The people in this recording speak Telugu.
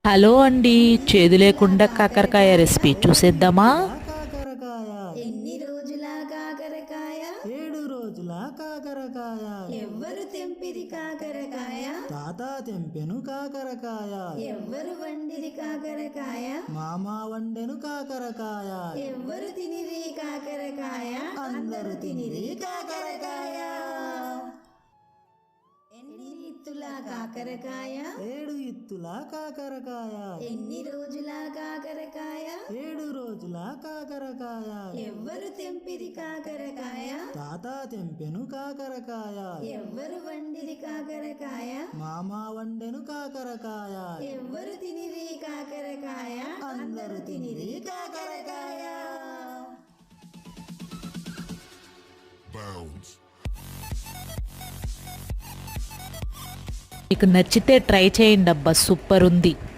హలో అండి, చేదు లేకుండా కాకరకాయ రెసిపీ చూసేద్దామా? కాకరకాయ ఎన్ని రోజుల కాకరకాయ 7 రోజుల కాకరకాయ ఎవ్వరు తెంపిరి కాకరకాయ తాత తెంపెను కాకరకాయ ఎవ్వరు వండిరి కాకరకాయ మామ వండెను కాకరకాయ ఎవ్వరు తినిరి కాకరకాయ అందరూ తినిరి కాకరకాయ ఎన్ని ఇత్తుల కాకరకాయ 7 ఇత్తుల కాకరకాయ ఎన్ని రోజుల కాకరకాయ 7 రోజుల కాకరకాయ ఎవ్వరు తెంపిరి కాకరకాయ తాత తెంపెను కాకరకాయ ఎవ్వరు వండిరి కాకరకాయ మామ వండెను కాకరకాయ ఎవ్వరు తినిరి కాకరకాయ అందరూ తినిరి కాకరకాయ మీకు నచ్చితే ట్రై చేయండి అబ్బా, సూపర్ ఉంది.